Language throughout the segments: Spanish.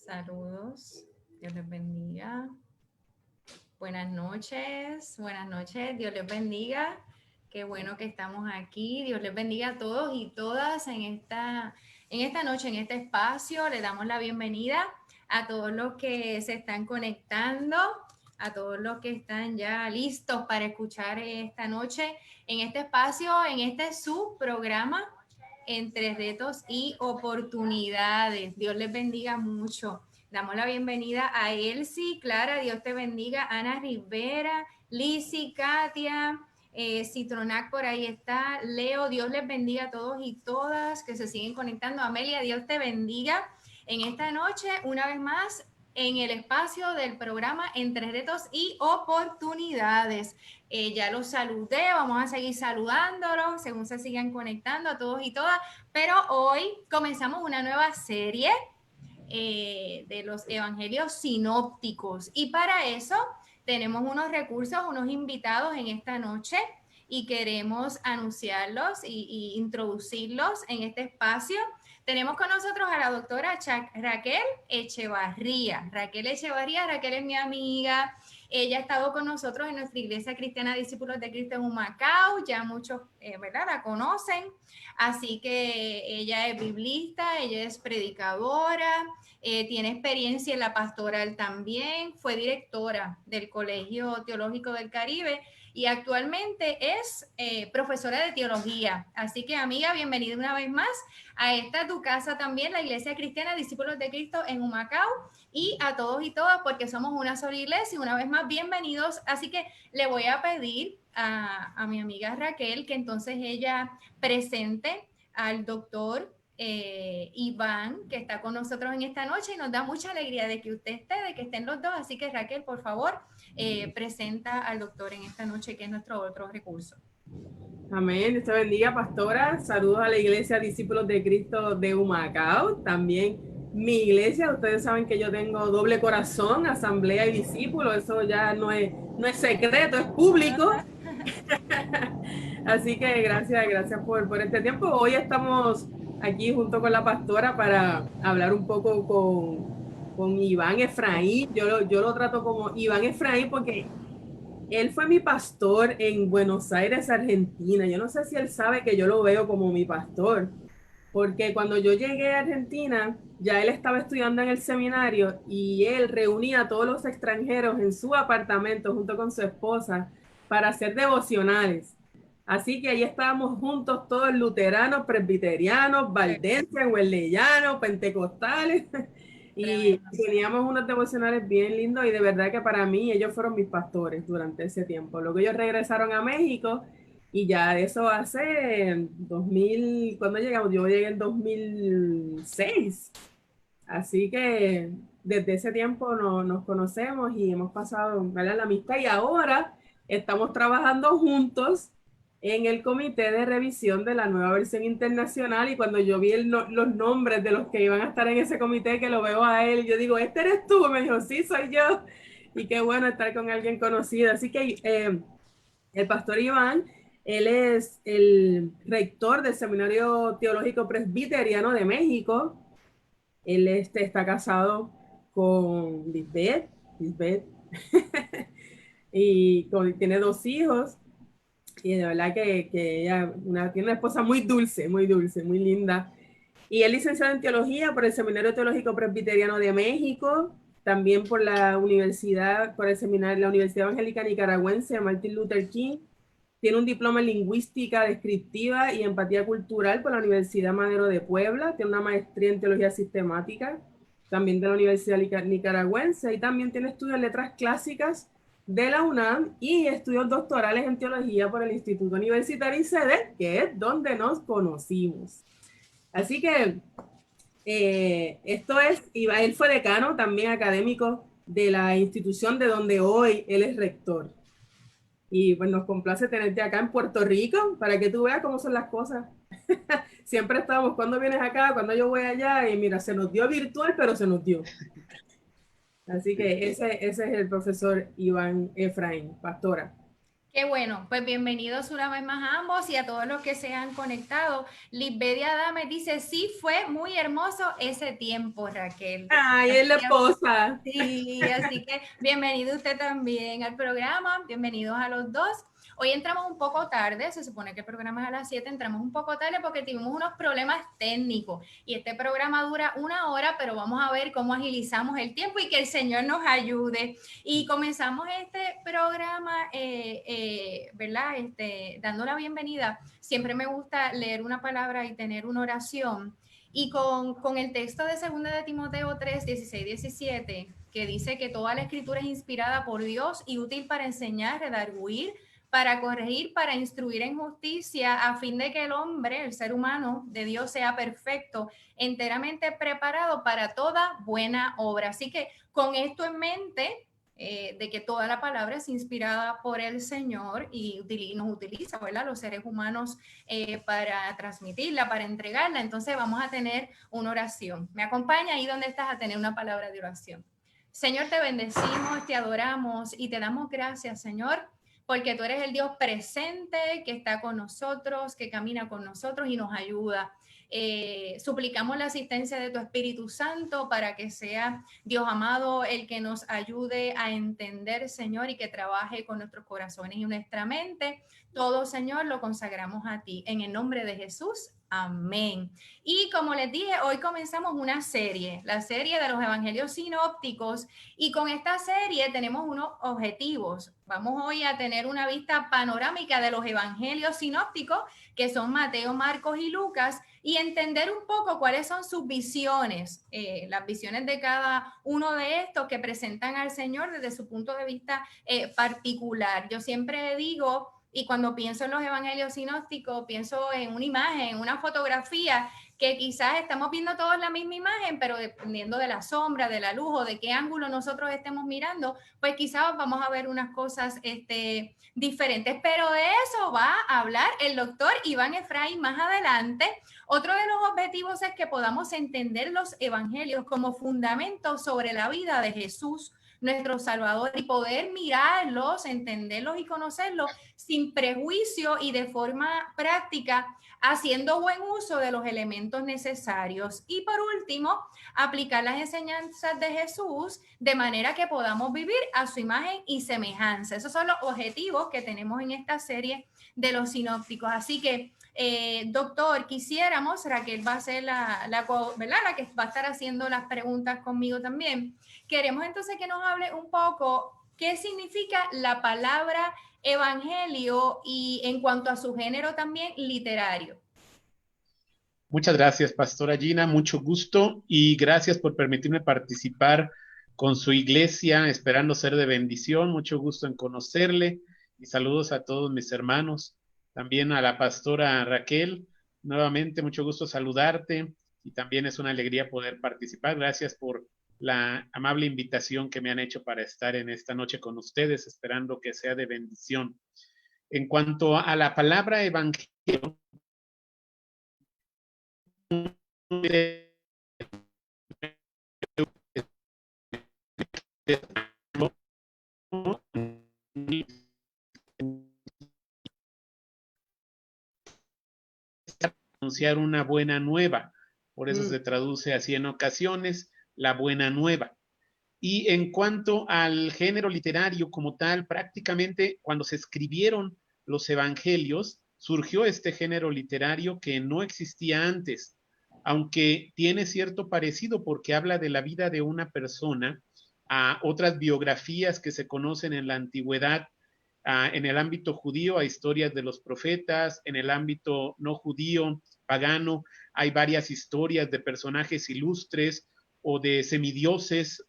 Saludos, Dios les bendiga. Buenas noches, Dios les bendiga. Qué bueno que estamos aquí. Dios les bendiga a todos y todas en esta noche, en este espacio. Le damos la bienvenida a todos los que se están conectando, a todos los que están ya listos para escuchar esta noche en este espacio, en este subprograma Entre Retos y Oportunidades. Dios les bendiga mucho. Damos la bienvenida a Elsie, Clara, Dios te bendiga, Ana Rivera, Lizzy, Katia, Citronac por ahí está, Leo, Dios les bendiga a todos y todas que se siguen conectando. Amelia, Dios te bendiga en esta noche, una vez más, en el espacio del programa Entre Retos y Oportunidades. Ya los saludé, vamos a seguir saludándolos según se sigan conectando a todos y todas, pero hoy comenzamos una nueva serie de los evangelios sinópticos, y para eso tenemos unos recursos, unos invitados en esta noche y queremos anunciarlos y introducirlos en este espacio. Tenemos con nosotros a la doctora Raquel Echevarría. Raquel es mi amiga. Ella ha estado con nosotros en nuestra iglesia cristiana Discípulos de Cristo en Humacao. Ya muchos, ¿verdad?, la conocen. Así que ella es biblista, ella es predicadora, tiene experiencia en la pastoral también, fue directora del Colegio Teológico del Caribe y actualmente es profesora de teología. Así que, amiga, bienvenida una vez más a esta tu casa también, la Iglesia Cristiana Discípulos de Cristo en Humacao, y a todos y todas, porque somos una sola iglesia, y una vez más, bienvenidos. Así que le voy a pedir a mi amiga Raquel que entonces ella presente al doctor Iván, que está con nosotros en esta noche, y nos da mucha alegría de que usted esté, de que estén los dos. Así que, Raquel, por favor, presenta al doctor en esta noche, que es nuestro otro recurso. Amén. Dios te bendiga, pastora. Saludos a la iglesia Discípulos de Cristo de Humacao. También mi iglesia. Ustedes saben que yo tengo doble corazón, asamblea y discípulo. Eso ya no es secreto, es público. Así que gracias por este tiempo. Hoy estamos aquí junto con la pastora para hablar un poco con Iván Efraín. Yo lo trato como Iván Efraín porque él fue mi pastor en Buenos Aires, Argentina. Yo no sé si él sabe que yo lo veo como mi pastor, porque cuando yo llegué a Argentina, ya él estaba estudiando en el seminario y él reunía a todos los extranjeros en su apartamento junto con su esposa para hacer devocionales. Así que ahí estábamos juntos todos luteranos, presbiterianos, valdenses, huerleyanos, pentecostales. Y teníamos unos devocionales bien lindos y de verdad que para mí ellos fueron mis pastores durante ese tiempo. Luego ellos regresaron a México y ya eso hace 2000, ¿cuándo llegamos? Yo llegué en 2006. Así que desde ese tiempo nos conocemos y hemos pasado, ¿verdad?, la amistad, y ahora estamos trabajando juntos en el comité de revisión de la nueva versión internacional. Y cuando yo vi los nombres de los que iban a estar en ese comité, que lo veo a él, yo digo, ¿este eres tú? Me dijo, sí, soy yo. Y qué bueno estar con alguien conocido. Así que el pastor Iván, él es el rector del Seminario Teológico Presbiteriano de México. Él está casado con Lisbeth y tiene 2 hijos. Y de verdad que ella tiene una esposa muy dulce, muy linda. Y es licenciado en teología por el Seminario Teológico Presbiteriano de México, también por la Universidad Evangélica Nicaragüense Martin Luther King. Tiene un diploma en lingüística descriptiva y empatía cultural por la Universidad Madero de Puebla. Tiene una maestría en teología sistemática, también de la Universidad Nicaragüense, y también tiene estudios en letras clásicas de la UNAM y estudios doctorales en teología por el Instituto Universitario ICEDE, que es donde nos conocimos. Así que él fue decano, también académico de la institución de donde hoy él es rector. Y pues nos complace tenerte acá en Puerto Rico para que tú veas cómo son las cosas. Siempre estábamos, ¿cuándo vienes acá? ¿Cuándo yo voy allá? Y mira, se nos dio virtual, pero se nos dio. Así que ese es el profesor Iván Efraín, pastora. Qué bueno, pues bienvenidos una vez más a ambos y a todos los que se han conectado. Lisbedia Adame dice, sí, fue muy hermoso ese tiempo, Raquel. Ay, es la esposa. Sí, así que bienvenido usted también al programa, bienvenidos a los dos. Hoy entramos un poco tarde, se supone que el programa es a las 7, entramos un poco tarde porque tuvimos unos problemas técnicos y este programa dura 1 hora, pero vamos a ver cómo agilizamos el tiempo y que el Señor nos ayude. Y comenzamos este programa, ¿verdad? Dando la bienvenida. Siempre me gusta leer una palabra y tener una oración. Y con el texto de 2 de Timoteo 3, 16, 17, que dice que toda la escritura es inspirada por Dios y útil para enseñar, redarguir, para corregir, para instruir en justicia, a fin de que el hombre, el ser humano de Dios, sea perfecto, enteramente preparado para toda buena obra. Así que con esto en mente, de que toda la palabra es inspirada por el Señor y nos utiliza, ¿verdad?, los seres humanos para transmitirla, para entregarla. Entonces vamos a tener una oración. ¿Me acompaña ahí donde estás a tener una palabra de oración? Señor, te bendecimos, te adoramos y te damos gracias, Señor, porque tú eres el Dios presente que está con nosotros, que camina con nosotros y nos ayuda. Suplicamos la asistencia de tu Espíritu Santo para que sea Dios amado el que nos ayude a entender, Señor, y que trabaje con nuestros corazones y nuestra mente. Todo, Señor, lo consagramos a ti. En el nombre de Jesús. Amén. Y como les dije, hoy comenzamos una serie, la serie de los evangelios sinópticos, y con esta serie tenemos unos objetivos. Vamos hoy a tener una vista panorámica de los evangelios sinópticos, que son Mateo, Marcos y Lucas, y entender un poco cuáles son sus visiones, las visiones de cada uno de estos que presentan al Señor desde su punto de vista particular. Yo siempre digo, y cuando pienso en los evangelios sinópticos, pienso en una imagen, en una fotografía, que quizás estamos viendo todos la misma imagen, pero dependiendo de la sombra, de la luz o de qué ángulo nosotros estemos mirando, pues quizás vamos a ver unas cosas diferentes. Pero de eso va a hablar el doctor Iván Efraín más adelante. Otro de los objetivos es que podamos entender los evangelios como fundamento sobre la vida de Jesús, nuestro Salvador, y poder mirarlos, entenderlos y conocerlos sin prejuicio y de forma práctica, haciendo buen uso de los elementos necesarios. Y por último, aplicar las enseñanzas de Jesús de manera que podamos vivir a su imagen y semejanza. Esos son los objetivos que tenemos en esta serie de los sinópticos. Así que, doctor, quisiéramos, Raquel va a ser ¿verdad?, la que va a estar haciendo las preguntas conmigo también. Queremos entonces que nos hable un poco qué significa la palabra evangelio y en cuanto a su género también literario. Muchas gracias, Pastora Gina, mucho gusto y gracias por permitirme participar con su iglesia, esperando ser de bendición. Mucho gusto en conocerle y saludos a todos mis hermanos, también a la pastora Raquel. Nuevamente, mucho gusto saludarte y también es una alegría poder participar. Gracias por la amable invitación que me han hecho para estar en esta noche con ustedes, esperando que sea de bendición. En cuanto a la palabra evangelio, anunciar una buena nueva, por eso se traduce así en ocasiones, la buena nueva. Y en cuanto al género literario como tal, prácticamente cuando se escribieron los evangelios, surgió este género literario que no existía antes, aunque tiene cierto parecido porque habla de la vida de una persona a otras biografías que se conocen en la antigüedad, en el ámbito judío, a historias de los profetas, en el ámbito no judío, pagano, hay varias historias de personajes ilustres o de semidioses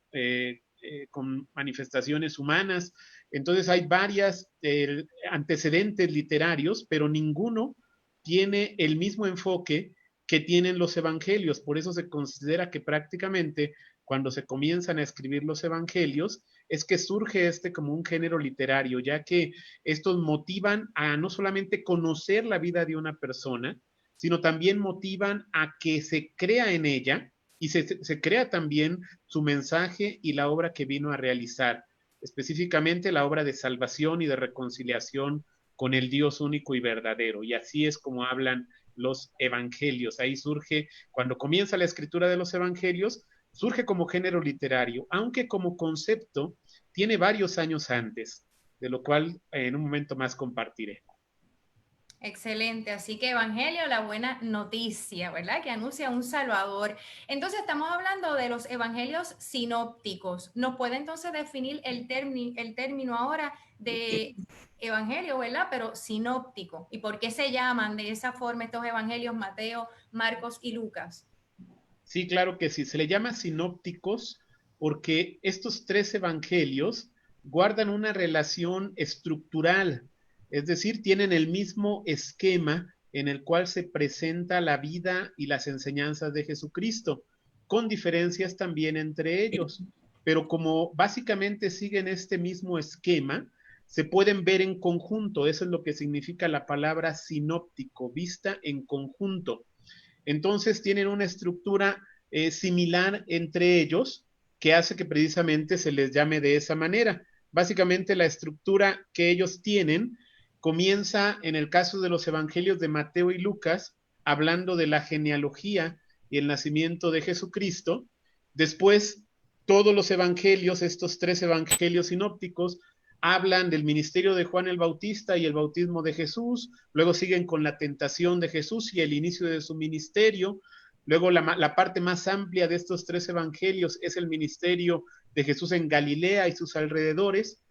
con manifestaciones humanas. Entonces hay varias antecedentes literarios, pero ninguno tiene el mismo enfoque que tienen los evangelios. Por eso se considera que prácticamente cuando se comienzan a escribir los evangelios, es que surge como un género literario, ya que estos motivan a no solamente conocer la vida de una persona, sino también motivan a que se crea en ella y se crea también su mensaje y la obra que vino a realizar, específicamente la obra de salvación y de reconciliación con el Dios único y verdadero. Y así es como hablan los evangelios. Ahí surge, cuando comienza la escritura de los evangelios, surge como género literario, aunque como concepto tiene varios años antes, de lo cual en un momento más compartiré. Excelente, así que evangelio, la buena noticia, ¿verdad? Que anuncia un Salvador. Entonces estamos hablando de los evangelios sinópticos. ¿Nos puede entonces definir el término ahora de evangelio, ¿verdad? Pero sinóptico. ¿Y por qué se llaman de esa forma estos evangelios Mateo, Marcos y Lucas? Sí, claro que sí. Se le llama sinópticos porque estos tres evangelios guardan una relación estructural, es decir, tienen el mismo esquema en el cual se presenta la vida y las enseñanzas de Jesucristo, con diferencias también entre ellos. Pero como básicamente siguen este mismo esquema, se pueden ver en conjunto. Eso es lo que significa la palabra sinóptico, vista en conjunto. Entonces tienen una estructura similar entre ellos que hace que precisamente se les llame de esa manera. Básicamente la estructura que ellos tienen comienza en el caso de los evangelios de Mateo y Lucas, hablando de la genealogía y el nacimiento de Jesucristo. Después, todos los evangelios, estos tres evangelios sinópticos, hablan del ministerio de Juan el Bautista y el bautismo de Jesús, luego siguen con la tentación de Jesús y el inicio de su ministerio, luego la parte más amplia de estos 3 evangelios es el ministerio de Jesús en Galilea y sus alrededores,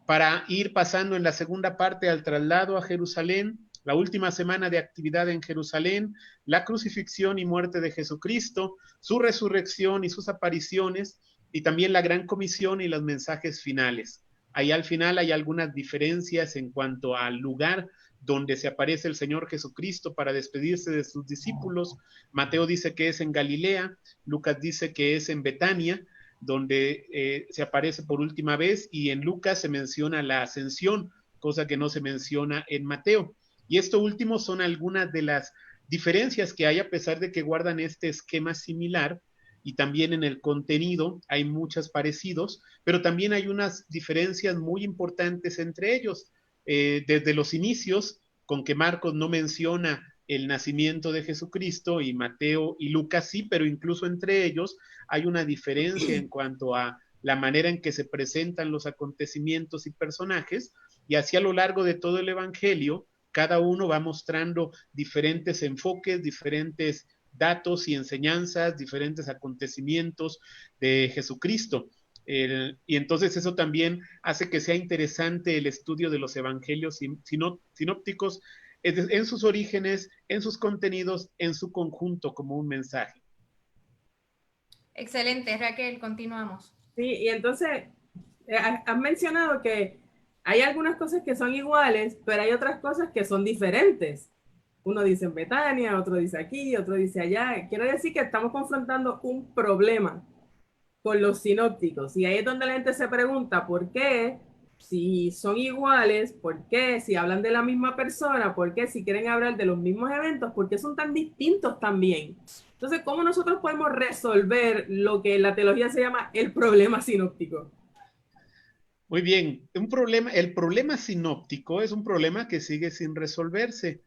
para ir pasando en la segunda parte al traslado a Jerusalén, la última semana de actividad en Jerusalén, la crucifixión y muerte de Jesucristo, su resurrección y sus apariciones, y también la gran comisión y los mensajes finales. Ahí al final hay algunas diferencias en cuanto al lugar donde se aparece el Señor Jesucristo para despedirse de sus discípulos. Mateo dice que es en Galilea, Lucas dice que es en Betania, donde se aparece por última vez, y en Lucas se menciona la ascensión, cosa que no se menciona en Mateo. Y esto último son algunas de las diferencias que hay, a pesar de que guardan este esquema similar, y también en el contenido hay muchos parecidos, pero también hay unas diferencias muy importantes entre ellos. Desde los inicios, con que Marcos no menciona el nacimiento de Jesucristo y Mateo y Lucas sí, pero incluso entre ellos hay una diferencia en cuanto a la manera en que se presentan los acontecimientos y personajes, y así a lo largo de todo el Evangelio, cada uno va mostrando diferentes enfoques, diferentes datos y enseñanzas, diferentes acontecimientos de Jesucristo. Y entonces eso también hace que sea interesante el estudio de los evangelios sinópticos en sus orígenes, en sus contenidos, en su conjunto como un mensaje. Excelente, Raquel, continuamos. Sí, y entonces has mencionado que hay algunas cosas que son iguales, pero hay otras cosas que son diferentes. Uno dice en Betania, otro dice aquí, otro dice allá. Quiero decir que estamos confrontando un problema con los sinópticos. Y ahí es donde la gente se pregunta, ¿por qué? Si son iguales, ¿por qué? Si hablan de la misma persona, ¿por qué? Si quieren hablar de los mismos eventos, ¿por qué son tan distintos también? Entonces, ¿cómo nosotros podemos resolver lo que en la teología se llama el problema sinóptico? Muy bien, el problema sinóptico es un problema que sigue sin resolverse.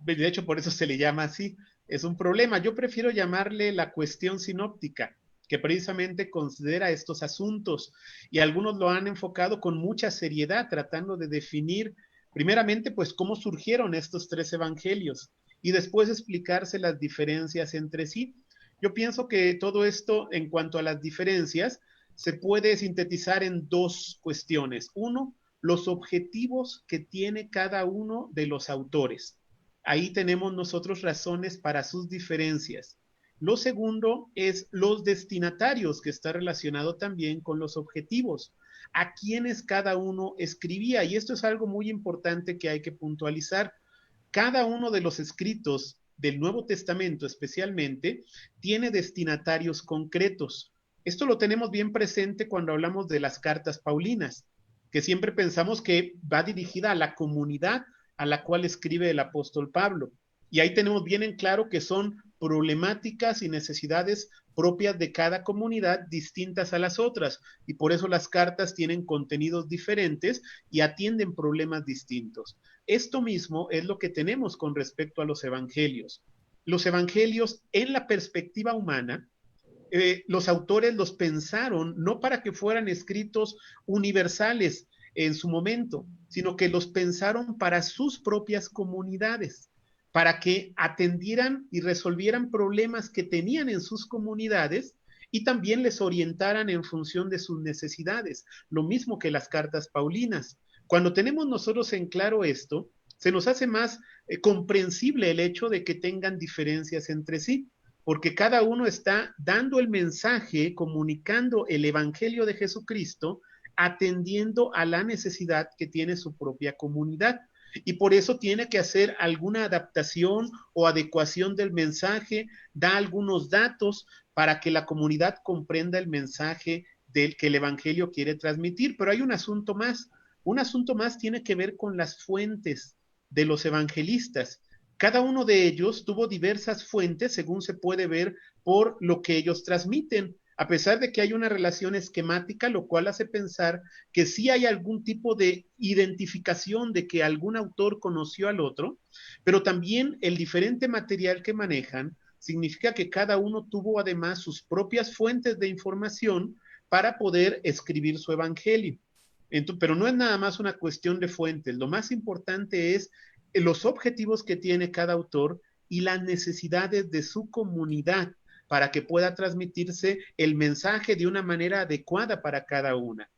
De hecho, por eso se le llama así. Es un problema. Yo prefiero llamarle la cuestión sinóptica, que precisamente considera estos asuntos, y algunos lo han enfocado con mucha seriedad, tratando de definir primeramente pues cómo surgieron estos 3 evangelios y después explicarse las diferencias entre sí. Yo pienso que todo esto, en cuanto a las diferencias, se puede sintetizar en 2 cuestiones. Uno, los objetivos que tiene cada uno de los autores. Ahí tenemos nosotros razones para sus diferencias. Lo segundo es los destinatarios, que está relacionado también con los objetivos, a quienes cada uno escribía. Y esto es algo muy importante que hay que puntualizar. Cada uno de los escritos del Nuevo Testamento especialmente tiene destinatarios concretos. Esto lo tenemos bien presente cuando hablamos de las cartas paulinas, que siempre pensamos que va dirigida a la comunidad a la cual escribe el apóstol Pablo. Y ahí tenemos bien en claro que son problemáticas y necesidades propias de cada comunidad, distintas a las otras, y por eso las cartas tienen contenidos diferentes y atienden problemas distintos. Esto mismo es lo que tenemos con respecto a los evangelios. Los evangelios, en la perspectiva humana, los autores los pensaron no para que fueran escritos universales en su momento, sino que los pensaron para sus propias comunidades, para que atendieran y resolvieran problemas que tenían en sus comunidades y también les orientaran en función de sus necesidades, lo mismo que las cartas paulinas. Cuando tenemos nosotros en claro esto, se nos hace más comprensible el hecho de que tengan diferencias entre sí, porque cada uno está dando el mensaje, comunicando el evangelio de Jesucristo, atendiendo a la necesidad que tiene su propia comunidad. Y por eso tiene que hacer alguna adaptación o adecuación del mensaje, da algunos datos para que la comunidad comprenda el mensaje del que el evangelio quiere transmitir. Pero hay un asunto más tiene que ver con las fuentes de los evangelistas. Cada uno de ellos tuvo diversas fuentes, según se puede ver por lo que ellos transmiten, a pesar de que hay una relación esquemática, lo cual hace pensar que sí hay algún tipo de identificación de que algún autor conoció al otro, pero también el diferente material que manejan significa que cada uno tuvo además sus propias fuentes de información para poder escribir su evangelio. Pero no es nada más una cuestión de fuentes. Lo más importante es los objetivos que tiene cada autor y las necesidades de su comunidad para que pueda transmitirse el mensaje de una manera adecuada para cada una.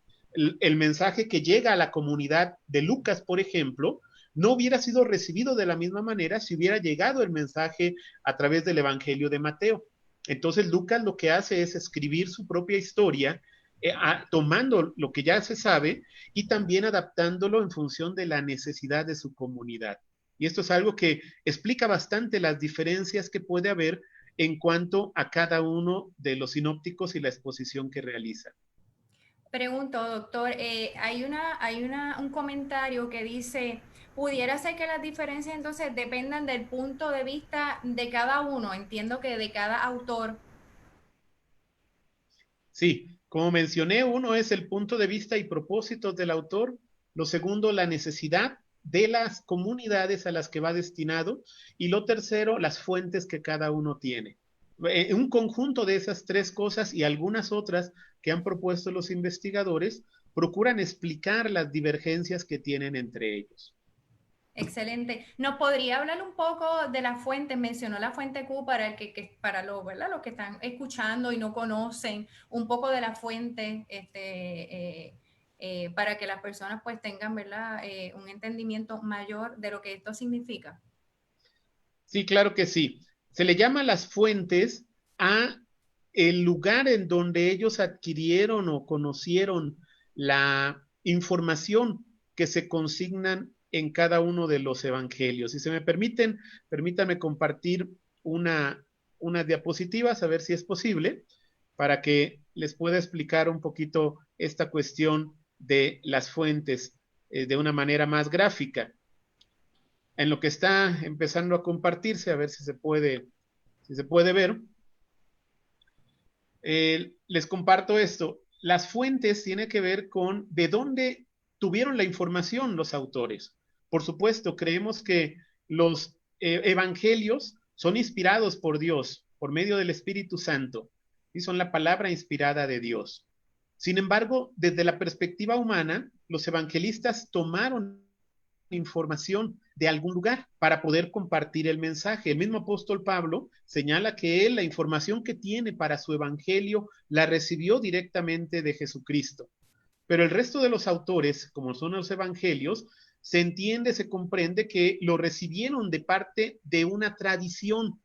El mensaje que llega a la comunidad de Lucas, por ejemplo, no hubiera sido recibido de la misma manera si hubiera llegado el mensaje a través del Evangelio de Mateo. Entonces Lucas lo que hace es escribir su propia historia, tomando lo que ya se sabe y también adaptándolo en función de la necesidad de su comunidad. Y esto es algo que explica bastante las diferencias que puede haber en cuanto a cada uno de los sinópticos y la exposición que realiza. Pregunto, doctor, hay un comentario que dice, ¿pudiera ser que las diferencias entonces dependan del punto de vista de cada uno? Entiendo que de cada autor. Sí, como mencioné, uno es el punto de vista y propósitos del autor, lo segundo, la necesidad de las comunidades a las que va destinado, y lo tercero, las fuentes que cada uno tiene. Un conjunto de esas tres cosas y algunas otras que han propuesto los investigadores procuran explicar las divergencias que tienen entre ellos. Excelente. ¿Nos podría hablar un poco de la fuente? Mencionó la fuente Q para el para ¿verdad? Los que están escuchando y no conocen un poco de la fuente, para que las personas pues tengan, ¿verdad? Un entendimiento mayor de lo que esto significa. Sí, claro que sí. Se le llama las fuentes a el lugar en donde ellos adquirieron o conocieron la información que se consignan en cada uno de los evangelios. Si se me permiten, permítanme compartir una diapositiva, a ver si es posible, para que les pueda explicar un poquito esta cuestión de las fuentes de una manera más gráfica. En lo que está empezando a compartirse, a ver si se puede ver. Les comparto esto. Las fuentes tienen que ver con de dónde tuvieron la información los autores. Por supuesto, creemos que los evangelios son inspirados por Dios, por medio del Espíritu Santo, y son la palabra inspirada de Dios. Sin embargo, desde la perspectiva humana, los evangelistas tomaron información de algún lugar para poder compartir el mensaje. El mismo apóstol Pablo señala que él la información que tiene para su evangelio la recibió directamente de Jesucristo. Pero el resto de los autores, como son los evangelios, se entiende, se comprende que lo recibieron de parte de una tradición,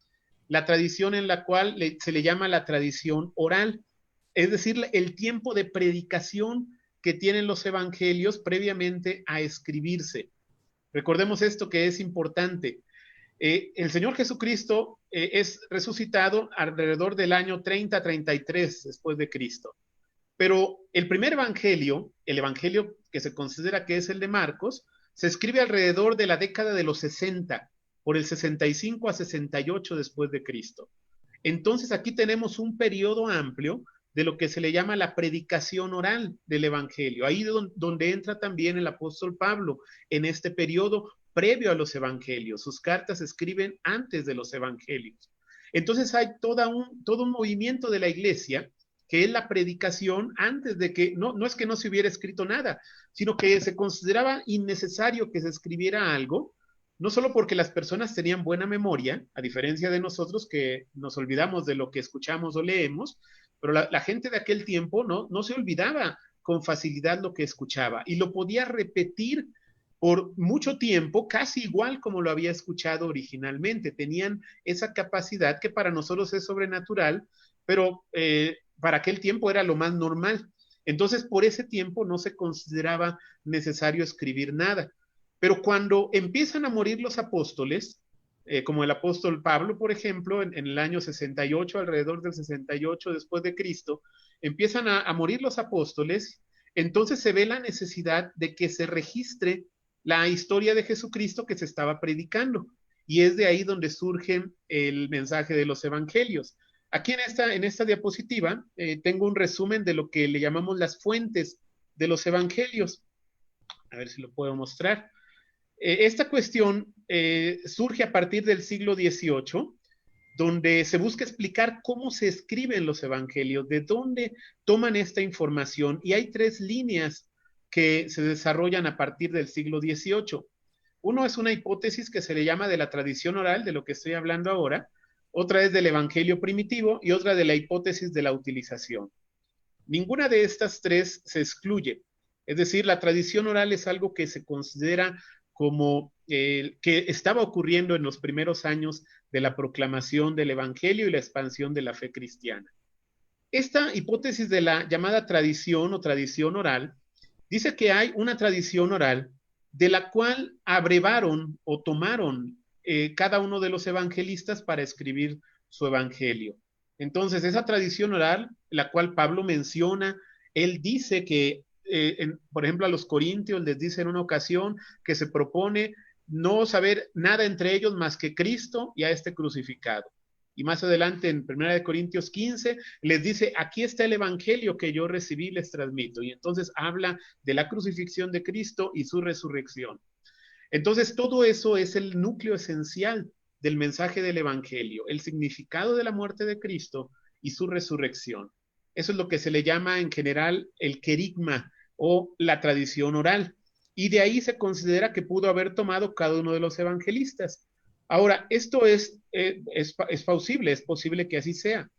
la tradición en la cual se le llama la tradición oral, es decir, el tiempo de predicación que tienen los evangelios previamente a escribirse. Recordemos esto que es importante. El Señor Jesucristo es resucitado alrededor del año 30-33 después de Cristo. Pero el primer evangelio, el evangelio que se considera que es el de Marcos, se escribe alrededor de la década de los 60, por el 65 a 68 después de Cristo. Entonces aquí tenemos un periodo amplio de lo que se le llama la predicación oral del evangelio. Ahí donde entra también el apóstol Pablo en este periodo previo a los evangelios. Sus cartas se escriben antes de los evangelios. Entonces hay todo un movimiento de la iglesia que es la predicación antes de que, no es que no se hubiera escrito nada, sino que se consideraba innecesario que se escribiera algo, no solo porque las personas tenían buena memoria, a diferencia de nosotros que nos olvidamos de lo que escuchamos o leemos, pero la gente de aquel tiempo no se olvidaba con facilidad lo que escuchaba y lo podía repetir por mucho tiempo, casi igual como lo había escuchado originalmente. Tenían esa capacidad que para nosotros es sobrenatural, pero para aquel tiempo era lo más normal. Entonces, por ese tiempo no se consideraba necesario escribir nada. Pero cuando empiezan a morir los apóstoles, como el apóstol Pablo, por ejemplo, en el año 68, alrededor del 68 después de Cristo, empiezan a morir los apóstoles, entonces se ve la necesidad de que se registre la historia de Jesucristo que se estaba predicando. Y es de ahí donde surge el mensaje de los evangelios. Aquí en esta diapositiva tengo un resumen de lo que le llamamos las fuentes de los evangelios. A ver si lo puedo mostrar. Esta cuestión surge a partir del siglo XVIII, donde se busca explicar cómo se escriben los evangelios, de dónde toman esta información, y hay tres líneas que se desarrollan a partir del siglo XVIII. Uno es una hipótesis que se le llama de la tradición oral, de lo que estoy hablando ahora, otra es del evangelio primitivo y otra de la hipótesis de la utilización. Ninguna de estas tres se excluye. Es decir, la tradición oral es algo que se considera como que estaba ocurriendo en los primeros años de la proclamación del evangelio y la expansión de la fe cristiana. Esta hipótesis de la llamada tradición o tradición oral dice que hay una tradición oral de la cual abrevaron o tomaron cada uno de los evangelistas para escribir su evangelio. Entonces, esa tradición oral, la cual Pablo menciona, él dice que, por ejemplo, a los corintios les dice en una ocasión que se propone no saber nada entre ellos más que Cristo y a este crucificado. Y más adelante en 1 Corintios 15 les dice, aquí está el evangelio que yo recibí, les transmito. Y entonces habla de la crucifixión de Cristo y su resurrección. Entonces todo eso es el núcleo esencial del mensaje del evangelio, el significado de la muerte de Cristo y su resurrección. Eso es lo que se le llama en general el querigma o la tradición oral. Y de ahí se considera que pudo haber tomado cada uno de los evangelistas. Ahora, esto es plausible, es posible que así sea,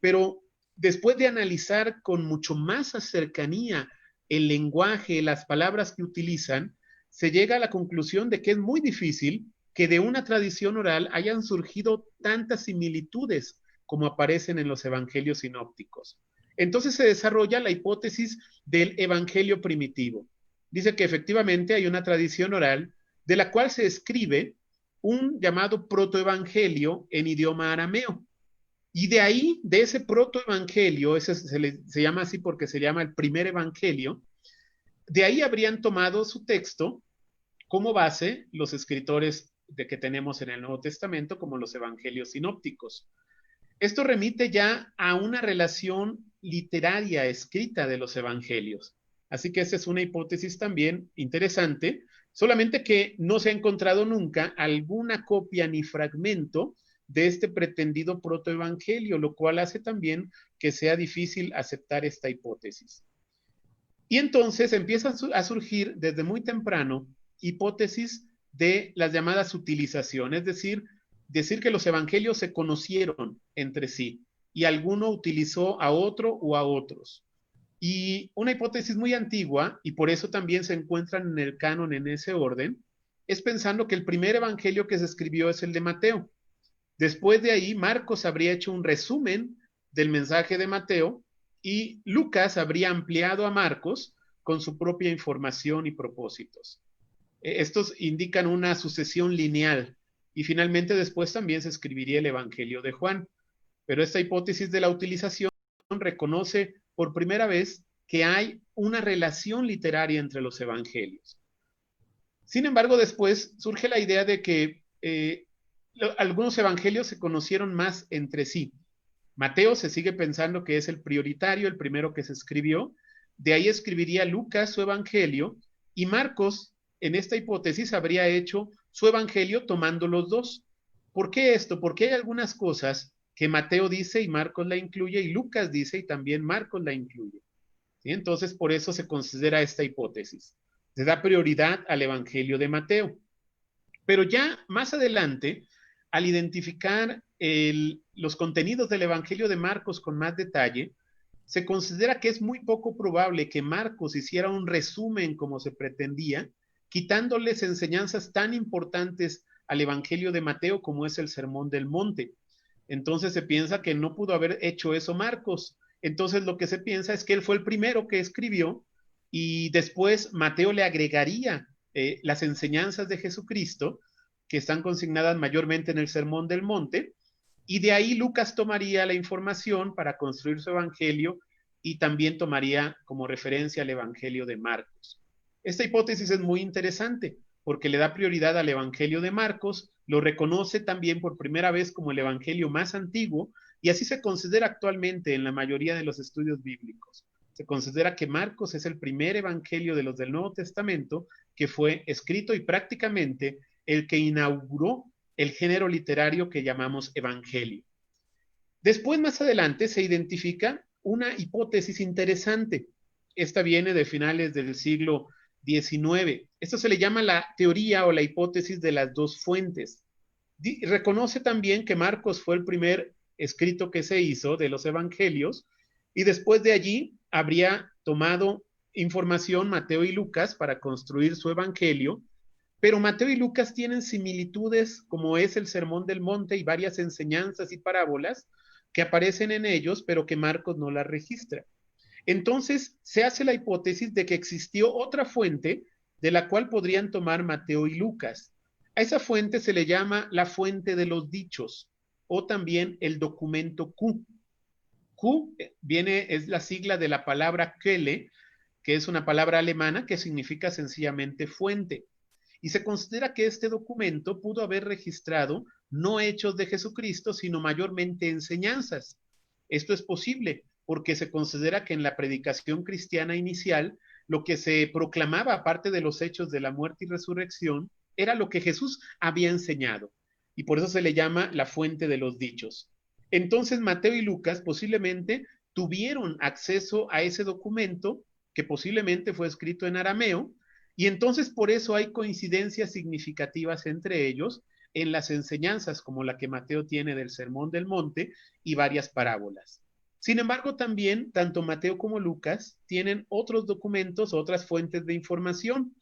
pero después de analizar con mucho más cercanía el lenguaje, las palabras que utilizan, se llega a la conclusión de que es muy difícil que de una tradición oral hayan surgido tantas similitudes como aparecen en los evangelios sinópticos. Entonces se desarrolla la hipótesis del evangelio primitivo. Dice que efectivamente hay una tradición oral de la cual se escribe un llamado protoevangelio en idioma arameo. Y de ahí, de ese protoevangelio, se llama así porque se llama el primer evangelio, de ahí habrían tomado su texto como base los escritores que tenemos en el Nuevo Testamento, como los evangelios sinópticos. Esto remite ya a una relación literaria escrita de los evangelios. Así que esa es una hipótesis también interesante, solamente que no se ha encontrado nunca alguna copia ni fragmento de este pretendido protoevangelio, lo cual hace también que sea difícil aceptar esta hipótesis. Y entonces empiezan a surgir desde muy temprano hipótesis de las llamadas utilizaciones, es decir que los evangelios se conocieron entre sí y alguno utilizó a otro o a otros. Y una hipótesis muy antigua, y por eso también se encuentran en el canon en ese orden, es pensando que el primer evangelio que se escribió es el de Mateo. Después de ahí, Marcos habría hecho un resumen del mensaje de Mateo y Lucas habría ampliado a Marcos con su propia información y propósitos. Estos indican una sucesión lineal y finalmente después también se escribiría el evangelio de Juan. Pero esta hipótesis de la utilización reconoce por primera vez que hay una relación literaria entre los evangelios. Sin embargo, después surge la idea de que algunos evangelios se conocieron más entre sí. Mateo se sigue pensando que es el prioritario, el primero que se escribió. De ahí escribiría Lucas su evangelio y Marcos, en esta hipótesis, habría hecho su evangelio tomando los dos. ¿Por qué esto? Porque hay algunas cosas que Mateo dice y Marcos la incluye, y Lucas dice y también Marcos la incluye. ¿Sí? Entonces, por eso se considera esta hipótesis. Se da prioridad al evangelio de Mateo. Pero ya más adelante, al identificar los contenidos del evangelio de Marcos con más detalle, se considera que es muy poco probable que Marcos hiciera un resumen como se pretendía, quitándoles enseñanzas tan importantes al evangelio de Mateo como es el Sermón del Monte. Entonces se piensa que no pudo haber hecho eso Marcos. Entonces lo que se piensa es que él fue el primero que escribió y después Mateo le agregaría las enseñanzas de Jesucristo, que están consignadas mayormente en el Sermón del Monte, y de ahí Lucas tomaría la información para construir su evangelio y también tomaría como referencia el evangelio de Marcos. Esta hipótesis es muy interesante porque le da prioridad al evangelio de Marcos, lo reconoce también por primera vez como el evangelio más antiguo y así se considera actualmente en la mayoría de los estudios bíblicos. Se considera que Marcos es el primer evangelio de los del Nuevo Testamento que fue escrito y prácticamente el que inauguró el género literario que llamamos evangelio. Después, más adelante, se identifica una hipótesis interesante Esta viene de finales del siglo XIX. Esto se le llama la teoría o la hipótesis de las dos fuentes. Reconoce también que Marcos fue el primer escrito que se hizo de los evangelios y después de allí habría tomado información Mateo y Lucas para construir su evangelio, pero Mateo y Lucas tienen similitudes como es el Sermón del Monte y varias enseñanzas y parábolas que aparecen en ellos, pero que Marcos no las registra. Entonces se hace la hipótesis de que existió otra fuente de la cual podrían tomar Mateo y Lucas. A esa fuente se le llama la fuente de los dichos o también el documento Q. Q es la sigla de la palabra Quelle, que es una palabra alemana que significa sencillamente fuente. Y se considera que este documento pudo haber registrado no hechos de Jesucristo, sino mayormente enseñanzas. Esto es posible porque se considera que en la predicación cristiana inicial, lo que se proclamaba, aparte de los hechos de la muerte y resurrección, era lo que Jesús había enseñado. Y por eso se le llama la fuente de los dichos. Entonces Mateo y Lucas posiblemente tuvieron acceso a ese documento que posiblemente fue escrito en arameo, y entonces por eso hay coincidencias significativas entre ellos en las enseñanzas como la que Mateo tiene del Sermón del Monte y varias parábolas. Sin embargo, también tanto Mateo como Lucas tienen otros documentos, otras fuentes de información,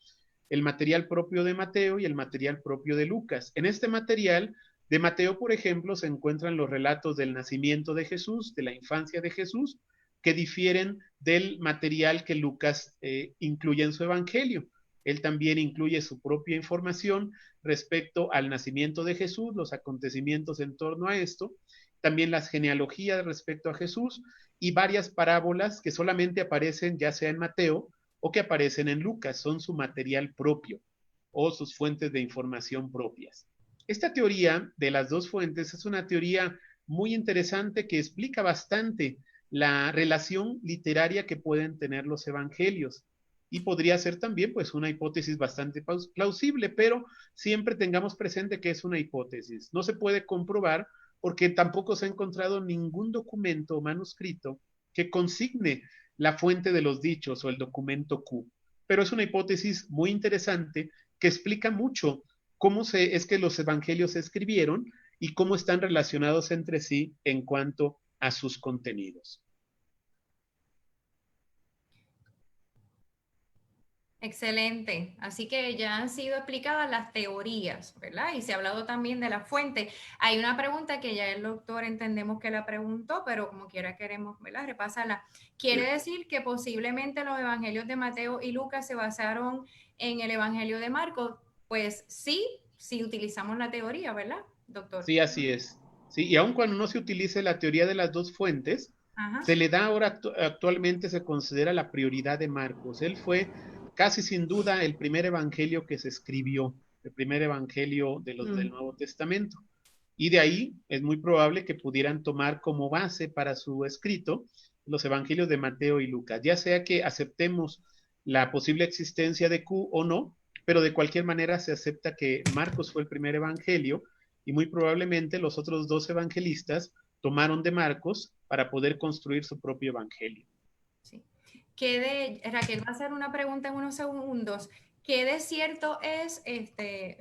el material propio de Mateo y el material propio de Lucas. En este material de Mateo, por ejemplo, se encuentran los relatos del nacimiento de Jesús, de la infancia de Jesús, que difieren del material que Lucas incluye en su evangelio. Él también incluye su propia información respecto al nacimiento de Jesús, los acontecimientos en torno a esto, también las genealogías respecto a Jesús y varias parábolas que solamente aparecen ya sea en Mateo o que aparecen en Lucas, son su material propio o sus fuentes de información propias. Esta teoría de las dos fuentes es una teoría muy interesante que explica bastante la relación literaria que pueden tener los evangelios y podría ser también pues una hipótesis bastante plausible, pero siempre tengamos presente que es una hipótesis. No se puede comprobar porque tampoco se ha encontrado ningún documento o manuscrito que consigne la fuente de los dichos o el documento Q. Pero es una hipótesis muy interesante que explica mucho cómo es que los evangelios se escribieron y cómo están relacionados entre sí en cuanto a sus contenidos. Excelente. Así que ya han sido explicadas las teorías, ¿verdad? Y se ha hablado también de la fuente. Hay una pregunta que ya el doctor entendemos que la preguntó, pero como quiera queremos, ¿verdad? Repasarla. ¿Quiere decir que posiblemente los evangelios de Mateo y Lucas se basaron en el evangelio de Marcos? Pues sí, si utilizamos la teoría, ¿verdad, doctor? Sí, así es. Sí, y aun cuando no se utilice la teoría de las dos fuentes, se le da ahora, actualmente se considera la prioridad de Marcos. Él fue casi sin duda el primer evangelio que se escribió, el primer evangelio de los del Nuevo Testamento. Y de ahí es muy probable que pudieran tomar como base para su escrito los evangelios de Mateo y Lucas, ya sea que aceptemos la posible existencia de Q o no, pero de cualquier manera se acepta que Marcos fue el primer evangelio y muy probablemente los otros dos evangelistas tomaron de Marcos para poder construir su propio evangelio. Sí. Raquel va a hacer una pregunta en unos segundos. ¿Qué de cierto es,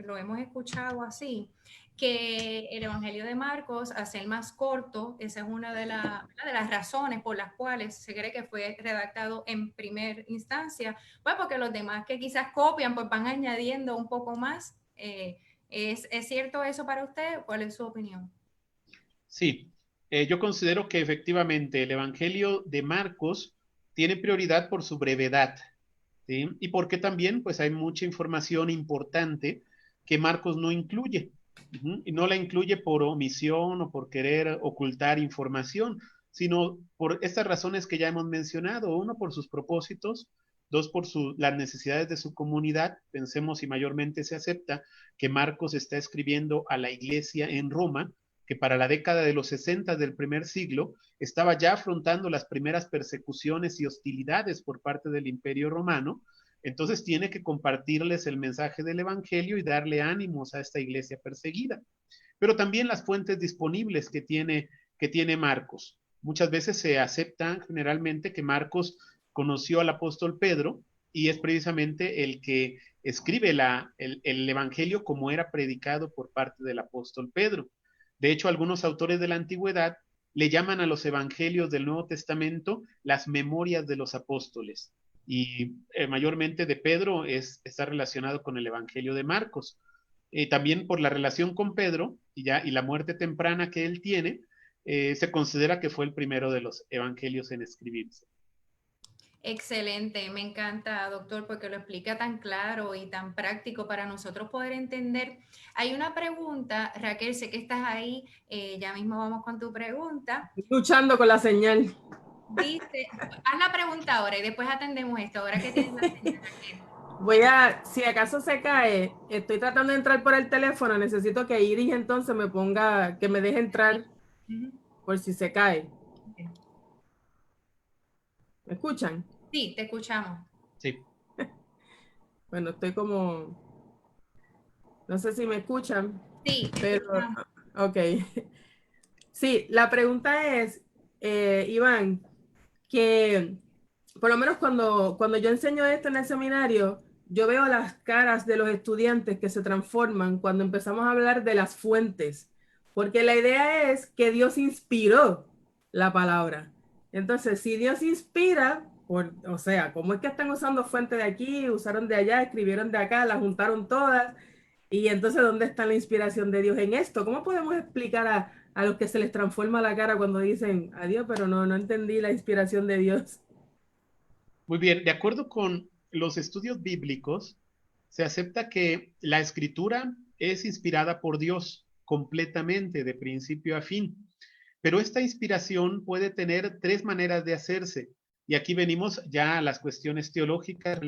lo hemos escuchado así, que el Evangelio de Marcos, al ser más corto, esa es una de las razones por las cuales se cree que fue redactado en primera instancia? Pues porque los demás que quizás copian, pues van añadiendo un poco más. ¿Es cierto eso para usted? ¿Cuál es su opinión? Sí, yo considero que efectivamente el Evangelio de Marcos tiene prioridad por su brevedad, ¿sí? Y porque también pues hay mucha información importante que Marcos no incluye. Y no la incluye por omisión o por querer ocultar información, sino por estas razones que ya hemos mencionado. Uno, por sus propósitos. Dos, por las necesidades de su comunidad. Pensemos y mayormente se acepta que Marcos está escribiendo a la iglesia en Roma, que para la década de los 60 del primer siglo estaba ya afrontando las primeras persecuciones y hostilidades por parte del Imperio Romano. Entonces tiene que compartirles el mensaje del Evangelio y darle ánimos a esta iglesia perseguida. Pero también las fuentes disponibles que tiene Marcos. Muchas veces se acepta generalmente que Marcos conoció al apóstol Pedro y es precisamente el que escribe el Evangelio como era predicado por parte del apóstol Pedro. De hecho, algunos autores de la antigüedad le llaman a los evangelios del Nuevo Testamento las memorias de los apóstoles. Y mayormente de Pedro está relacionado con el Evangelio de Marcos. También por la relación con Pedro y la muerte temprana que él tiene, se considera que fue el primero de los evangelios en escribirse. Excelente, me encanta, doctor, porque lo explica tan claro y tan práctico para nosotros poder entender. Hay una pregunta, Raquel, sé que estás ahí, ya mismo vamos con tu pregunta. Luchando con la señal. Dice, haz la pregunta ahora y después atendemos esto, ahora que tienes la señal, Raquel. Si acaso se cae, estoy tratando de entrar por el teléfono, necesito que Iris entonces me ponga, que me deje entrar por si se cae. ¿Me escuchan? Sí, te escuchamos. Sí. Bueno, estoy como, no sé si me escuchan. Sí, pero, ok. Sí, la pregunta es, Iván, que por lo menos cuando yo enseño esto en el seminario, yo veo las caras de los estudiantes que se transforman cuando empezamos a hablar de las fuentes, porque la idea es que Dios inspiró la palabra. Entonces, si Dios inspira, o sea, ¿cómo es que están usando fuentes de aquí, usaron de allá, escribieron de acá, las juntaron todas? Y entonces, ¿dónde está la inspiración de Dios en esto? ¿Cómo podemos explicar a los que se les transforma la cara cuando dicen, adiós, pero no entendí la inspiración de Dios? Muy bien, de acuerdo con los estudios bíblicos, se acepta que la escritura es inspirada por Dios completamente, de principio a fin. Pero esta inspiración puede tener tres maneras de hacerse. Y aquí venimos ya a las cuestiones teológicas.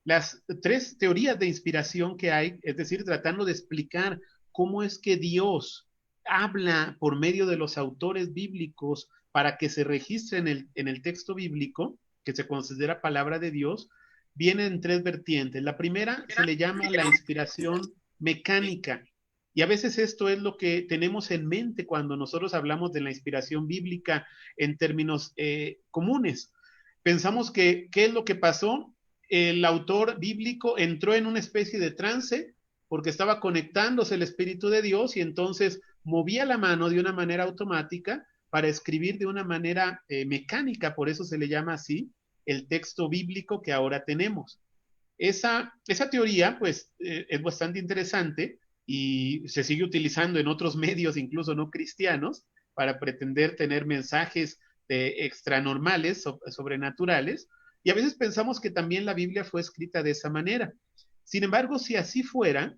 Las tres teorías de inspiración que hay, es decir, tratando de explicar cómo es que Dios habla por medio de los autores bíblicos para que se registre en el texto bíblico, que se considera palabra de Dios, vienen tres vertientes. La primera se le llama la inspiración mecánica. Y a veces esto es lo que tenemos en mente cuando nosotros hablamos de la inspiración bíblica en términos comunes. Pensamos que, ¿qué es lo que pasó? El autor bíblico entró en una especie de trance porque estaba conectándose el Espíritu de Dios y entonces movía la mano de una manera automática para escribir de una manera mecánica, por eso se le llama así el texto bíblico que ahora tenemos. Esa teoría, pues, es bastante interesante y se sigue utilizando en otros medios, incluso no cristianos, para pretender tener mensajes extranormales, sobrenaturales, y a veces pensamos que también la Biblia fue escrita de esa manera. Sin embargo, si así fuera,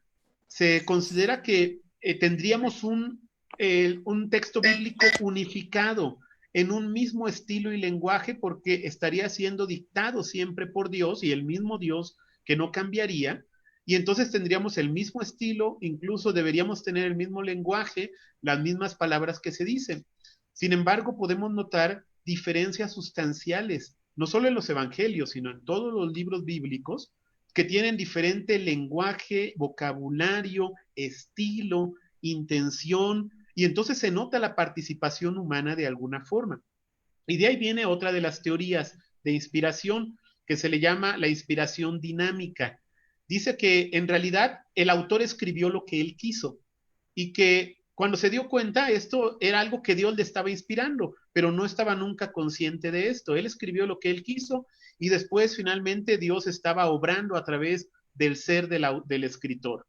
se considera que tendríamos un texto bíblico unificado en un mismo estilo y lenguaje porque estaría siendo dictado siempre por Dios y el mismo Dios que no cambiaría, y entonces tendríamos el mismo estilo, incluso deberíamos tener el mismo lenguaje, las mismas palabras que se dicen. Sin embargo, podemos notar diferencias sustanciales, no solo en los evangelios, sino en todos los libros bíblicos, que tienen diferente lenguaje, vocabulario, estilo, intención, y entonces se nota la participación humana de alguna forma. Y de ahí viene otra de las teorías de inspiración, que se le llama la inspiración dinámica. Dice que en realidad el autor escribió lo que él quiso y que cuando se dio cuenta esto era algo que Dios le estaba inspirando, pero no estaba nunca consciente de esto. Él escribió lo que él quiso y después finalmente Dios estaba obrando a través del ser del escritor.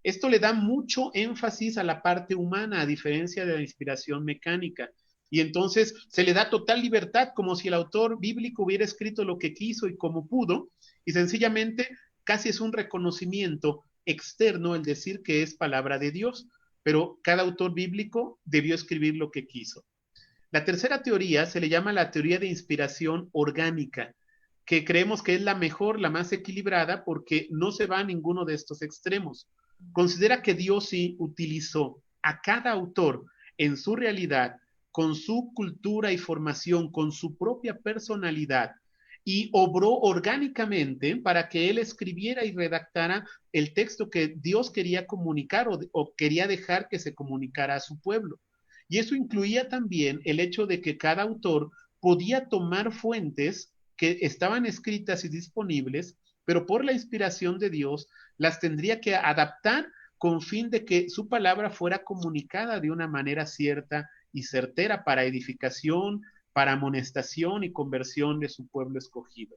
Esto le da mucho énfasis a la parte humana, a diferencia de la inspiración mecánica. Y entonces se le da total libertad, como si el autor bíblico hubiera escrito lo que quiso y como pudo, y sencillamente casi es un reconocimiento externo el decir que es palabra de Dios, pero cada autor bíblico debió escribir lo que quiso. La tercera teoría se le llama la teoría de inspiración orgánica, que creemos que es la mejor, la más equilibrada, porque no se va a ninguno de estos extremos. Considera que Dios sí utilizó a cada autor en su realidad, con su cultura y formación, con su propia personalidad, y obró orgánicamente para que él escribiera y redactara el texto que Dios quería comunicar o quería dejar que se comunicara a su pueblo. Y eso incluía también el hecho de que cada autor podía tomar fuentes que estaban escritas y disponibles, pero por la inspiración de Dios las tendría que adaptar con fin de que su palabra fuera comunicada de una manera cierta y certera para edificación, para amonestación y conversión de su pueblo escogido.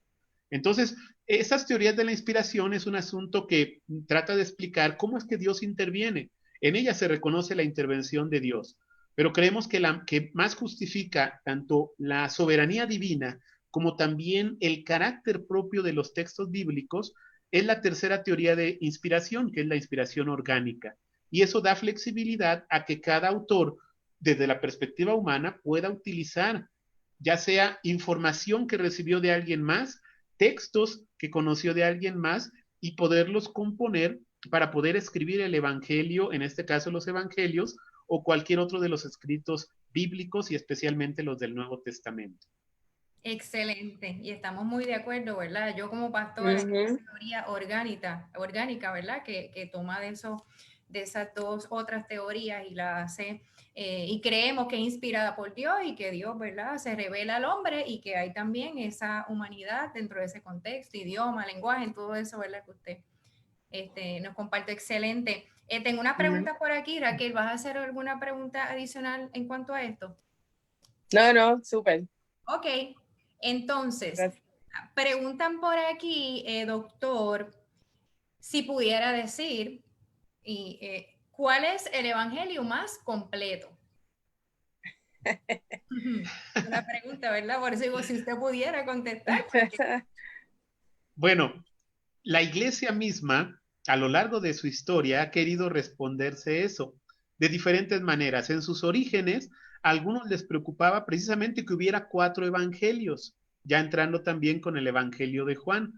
Entonces, esas teorías de la inspiración es un asunto que trata de explicar cómo es que Dios interviene. En ella se reconoce la intervención de Dios, pero creemos que la que más justifica tanto la soberanía divina como también el carácter propio de los textos bíblicos es la tercera teoría de inspiración, que es la inspiración orgánica. Y eso da flexibilidad a que cada autor, desde la perspectiva humana, pueda utilizar ya sea información que recibió de alguien más, textos que conoció de alguien más y poderlos componer para poder escribir el Evangelio, en este caso los Evangelios, o cualquier otro de los escritos bíblicos y especialmente los del Nuevo Testamento. Excelente, y estamos muy de acuerdo, ¿verdad? Yo como pastora, Ujú. teoría orgánica, ¿verdad? Que toma de esas dos otras teorías y la hace, y creemos que es inspirada por Dios y que Dios, ¿verdad? Se revela al hombre y que hay también esa humanidad dentro de ese contexto, idioma, lenguaje, en todo eso, ¿verdad? Que usted nos comparte. Excelente. Tengo una pregunta por aquí, Raquel, ¿vas a hacer alguna pregunta adicional en cuanto a esto? No, súper. Ok, entonces, Gracias. preguntan por aquí, doctor, si pudiera decir, ¿cuál es el evangelio más completo? Una pregunta, ¿verdad? Por eso digo, si usted pudiera contestar. Porque... Bueno, la iglesia misma, a lo largo de su historia, ha querido responderse eso de diferentes maneras. En sus orígenes, a algunos les preocupaba precisamente que hubiera 4 evangelios, ya entrando también con el evangelio de Juan.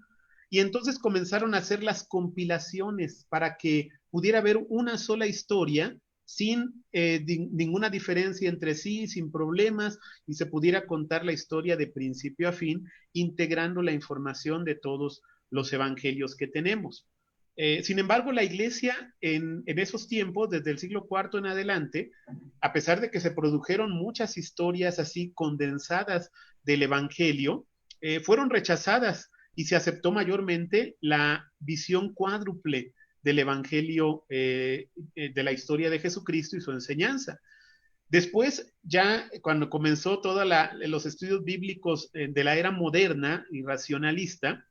Y entonces comenzaron a hacer las compilaciones para que pudiera haber una sola historia sin ninguna diferencia entre sí, sin problemas, y se pudiera contar la historia de principio a fin, integrando la información de todos los evangelios que tenemos. Sin embargo, la iglesia en esos tiempos, desde el siglo IV en adelante, a pesar de que se produjeron muchas historias así condensadas del evangelio, fueron rechazadas y se aceptó mayormente la visión cuádruple del evangelio de la historia de Jesucristo y su enseñanza. Después, ya cuando comenzó todos los estudios bíblicos de la era moderna y racionalista,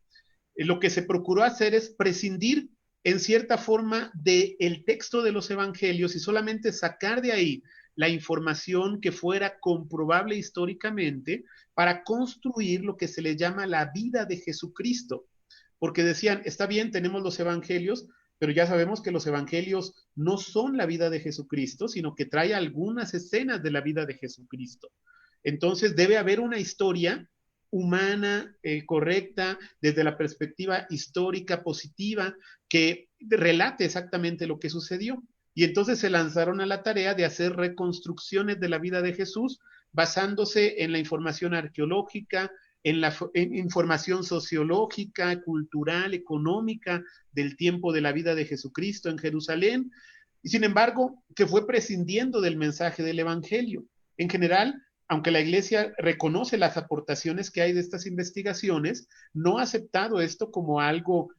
lo que se procuró hacer es prescindir en cierta forma del texto de los evangelios y solamente sacar de ahí la información que fuera comprobable históricamente para construir lo que se le llama la vida de Jesucristo. Porque decían, está bien, tenemos los evangelios, pero ya sabemos que los evangelios no son la vida de Jesucristo, sino que trae algunas escenas de la vida de Jesucristo. Entonces debe haber una historia humana, correcta, desde la perspectiva histórica, positiva, que relate exactamente lo que sucedió. Y entonces se lanzaron a la tarea de hacer reconstrucciones de la vida de Jesús basándose en la información arqueológica, en información sociológica, cultural, económica del tiempo de la vida de Jesucristo en Jerusalén. Y sin embargo, se fue prescindiendo del mensaje del Evangelio. En general, aunque la Iglesia reconoce las aportaciones que hay de estas investigaciones, no ha aceptado esto como algo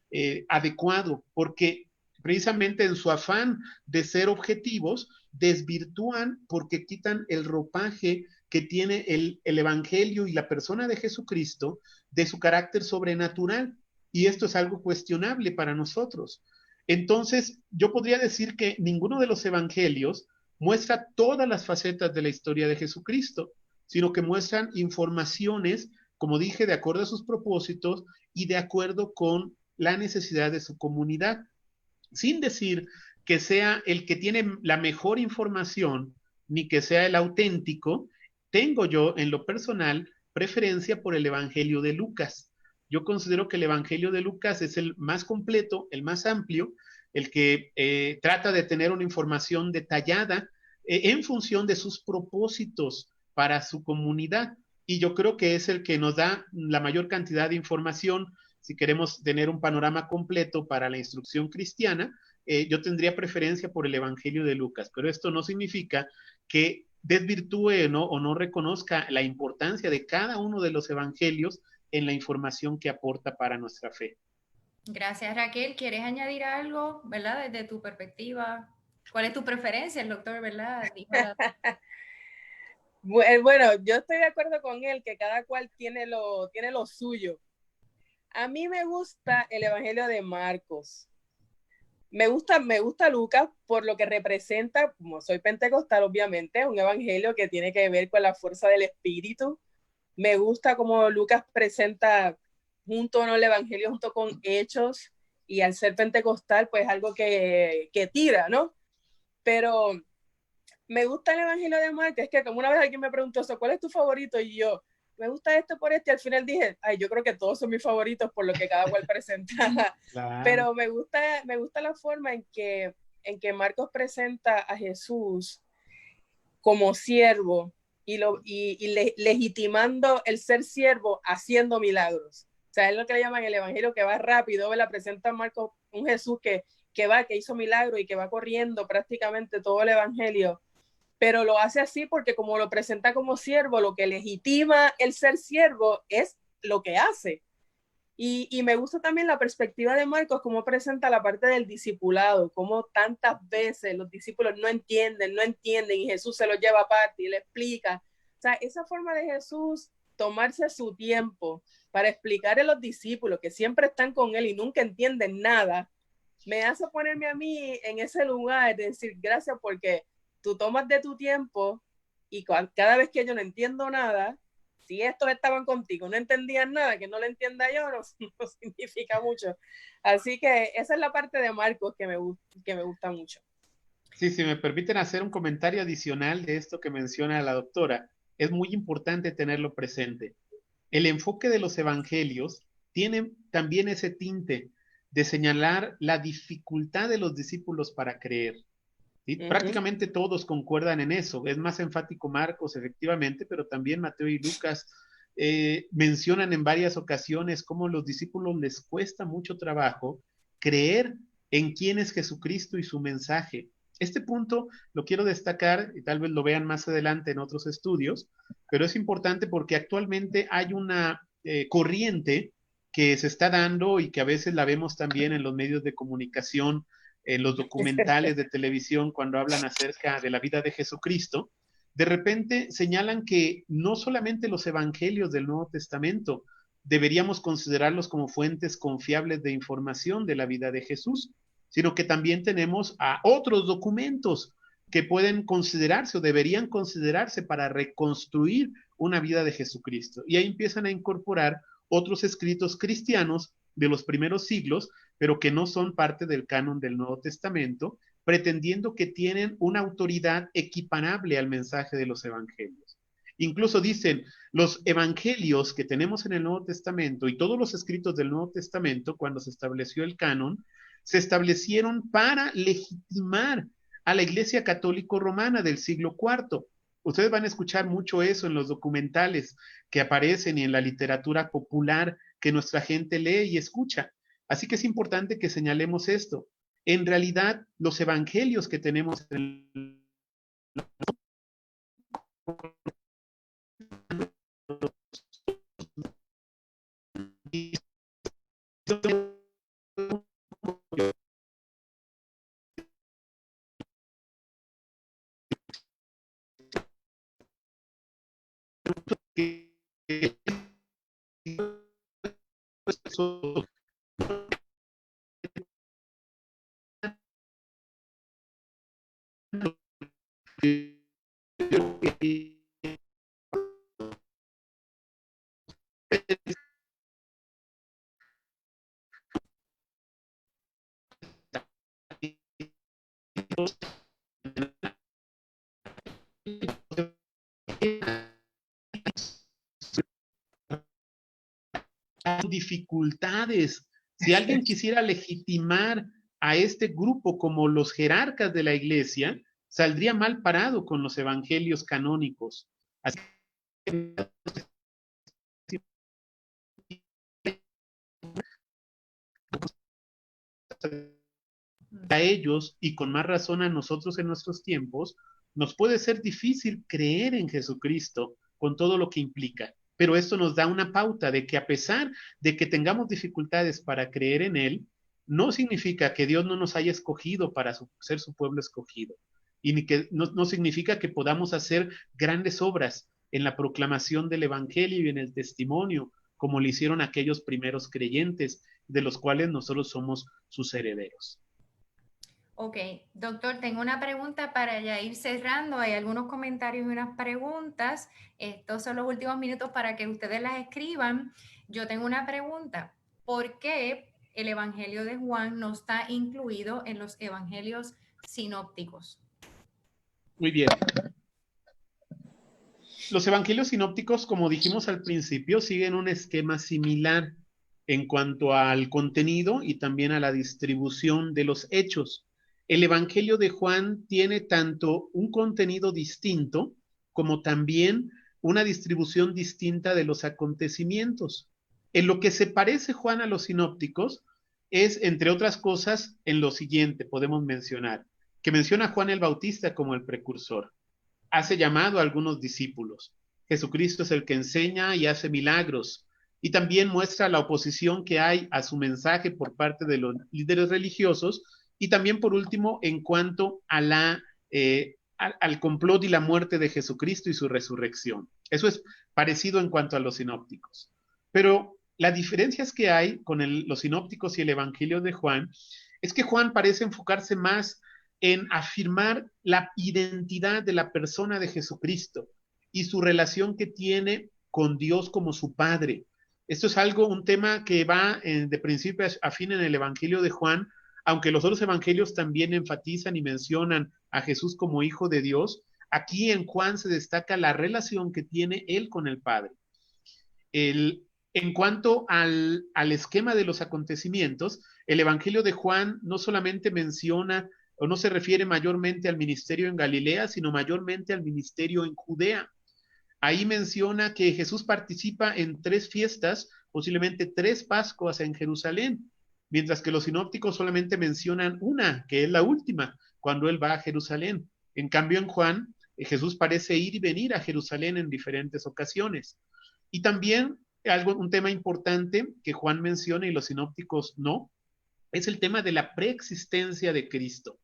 adecuado, porque precisamente en su afán de ser objetivos, desvirtúan porque quitan el ropaje que tiene el Evangelio y la persona de Jesucristo de su carácter sobrenatural. Y esto es algo cuestionable para nosotros. Entonces, yo podría decir que ninguno de los evangelios muestra todas las facetas de la historia de Jesucristo, sino que muestran informaciones, como dije, de acuerdo a sus propósitos y de acuerdo con la necesidad de su comunidad, sin decir que sea el que tiene la mejor información, ni que sea el auténtico. Tengo yo, en lo personal, preferencia por el Evangelio de Lucas. Yo considero que el Evangelio de Lucas es el más completo, el más amplio, el que trata de tener una información detallada en función de sus propósitos para su comunidad. Y yo creo que es el que nos da la mayor cantidad de información si queremos tener un panorama completo para la instrucción cristiana. Yo tendría preferencia por el Evangelio de Lucas, pero esto no significa que desvirtúe o no reconozca la importancia de cada uno de los evangelios en la información que aporta para nuestra fe. Gracias, Raquel. ¿Quieres añadir algo, verdad, desde tu perspectiva? ¿Cuál es tu preferencia? El doctor, ¿verdad? Dijo Bueno, yo estoy de acuerdo con él que cada cual tiene lo suyo. A mí me gusta el Evangelio de Marcos. Me gusta Lucas por lo que representa, como soy pentecostal, obviamente, un evangelio que tiene que ver con la fuerza del Espíritu. Me gusta cómo Lucas presenta junto, ¿no?, el evangelio junto con hechos, y al ser pentecostal, pues algo que tira, ¿no? Pero me gusta el evangelio de Marcos, es que como una vez alguien me preguntó eso, ¿cuál es tu favorito? Y yo, me gusta este por este, y al final dije, ay, yo creo que todos son mis favoritos por lo que cada cual presenta. Claro. Pero me gusta la forma en que Marcos presenta a Jesús como siervo legitimando el ser siervo haciendo milagros. O sea, es lo que le llaman el evangelio que va rápido, ¿verdad? Presenta a Marcos un Jesús que hizo milagros y que va corriendo prácticamente todo el evangelio, pero lo hace así porque como lo presenta como siervo, lo que legitima el ser siervo es lo que hace. Y me gusta también la perspectiva de Marcos, cómo presenta la parte del discipulado, cómo tantas veces los discípulos no entienden, y Jesús se los lleva aparte y le explica. O sea, esa forma de Jesús tomarse su tiempo para explicar a los discípulos que siempre están con él y nunca entienden nada, me hace ponerme a mí en ese lugar de decir gracias porque tú tomas de tu tiempo y cada vez que yo no entiendo nada, si estos estaban contigo, no entendían nada, que no lo entienda yo, no significa mucho. Así que esa es la parte de Marcos que me gusta mucho. Sí, si me permiten hacer un comentario adicional de esto que menciona la doctora, es muy importante tenerlo presente. El enfoque de los evangelios tiene también ese tinte de señalar la dificultad de los discípulos para creer. ¿Sí? Prácticamente todos concuerdan en eso. Es más enfático Marcos, efectivamente, pero también Mateo y Lucas mencionan en varias ocasiones cómo a los discípulos les cuesta mucho trabajo creer en quién es Jesucristo y su mensaje. Este punto lo quiero destacar y tal vez lo vean más adelante en otros estudios, pero es importante porque actualmente hay una corriente que se está dando y que a veces la vemos también en los medios de comunicación, en los documentales de televisión cuando hablan acerca de la vida de Jesucristo, de repente señalan que no solamente los evangelios del Nuevo Testamento deberíamos considerarlos como fuentes confiables de información de la vida de Jesús, sino que también tenemos a otros documentos que pueden considerarse o deberían considerarse para reconstruir una vida de Jesucristo. Y ahí empiezan a incorporar otros escritos cristianos de los primeros siglos, pero que no son parte del canon del Nuevo Testamento, pretendiendo que tienen una autoridad equiparable al mensaje de los evangelios. Incluso dicen, los evangelios que tenemos en el Nuevo Testamento y todos los escritos del Nuevo Testamento, cuando se estableció el canon, se establecieron para legitimar a la Iglesia Católica Romana del siglo IV. Ustedes van a escuchar mucho eso en los documentales que aparecen y en la literatura popular que nuestra gente lee y escucha. Así que es importante que señalemos esto. En realidad, los evangelios que tenemos en dificultades. Si alguien quisiera legitimar a este grupo como los jerarcas de la iglesia, saldría mal parado con los evangelios canónicos. Así que a ellos y con más razón a nosotros en nuestros tiempos, nos puede ser difícil creer en Jesucristo con todo lo que implica. Pero esto nos da una pauta de que a pesar de que tengamos dificultades para creer en Él, no significa que Dios no nos haya escogido para ser su pueblo escogido. Y ni que no significa que podamos hacer grandes obras en la proclamación del Evangelio y en el testimonio, como lo hicieron aquellos primeros creyentes, de los cuales nosotros somos sus herederos. Ok, doctor, tengo una pregunta para ya ir cerrando. Hay algunos comentarios y unas preguntas. Estos son los últimos minutos para que ustedes las escriban. Yo tengo una pregunta. ¿Por qué el Evangelio de Juan no está incluido en los evangelios sinópticos? Muy bien. Los evangelios sinópticos, como dijimos al principio, siguen un esquema similar en cuanto al contenido y también a la distribución de los hechos. El Evangelio de Juan tiene tanto un contenido distinto como también una distribución distinta de los acontecimientos. En lo que se parece Juan a los sinópticos es, entre otras cosas, en lo siguiente podemos mencionar, que menciona a Juan el Bautista como el precursor. Hace llamado a algunos discípulos. Jesucristo es el que enseña y hace milagros. Y también muestra la oposición que hay a su mensaje por parte de los líderes religiosos. Y también, por último, en cuanto a al complot y la muerte de Jesucristo y su resurrección. Eso es parecido en cuanto a los sinópticos. Pero las diferencias que hay con los sinópticos y el Evangelio de Juan es que Juan parece enfocarse más en afirmar la identidad de la persona de Jesucristo y su relación que tiene con Dios como su Padre. Esto es un tema que va de principio a fin en el Evangelio de Juan, aunque los otros evangelios también enfatizan y mencionan a Jesús como Hijo de Dios. Aquí en Juan se destaca la relación que tiene él con el Padre. En cuanto al esquema de los acontecimientos, el Evangelio de Juan no solamente menciona o no se refiere mayormente al ministerio en Galilea, sino mayormente al ministerio en Judea. Ahí menciona que Jesús participa en 3 fiestas, posiblemente 3 Pascuas en Jerusalén, mientras que los sinópticos solamente mencionan una, que es la última, cuando él va a Jerusalén. En cambio, en Juan, Jesús parece ir y venir a Jerusalén en diferentes ocasiones. Y también un tema importante que Juan menciona y los sinópticos no, es el tema de la preexistencia de Cristo.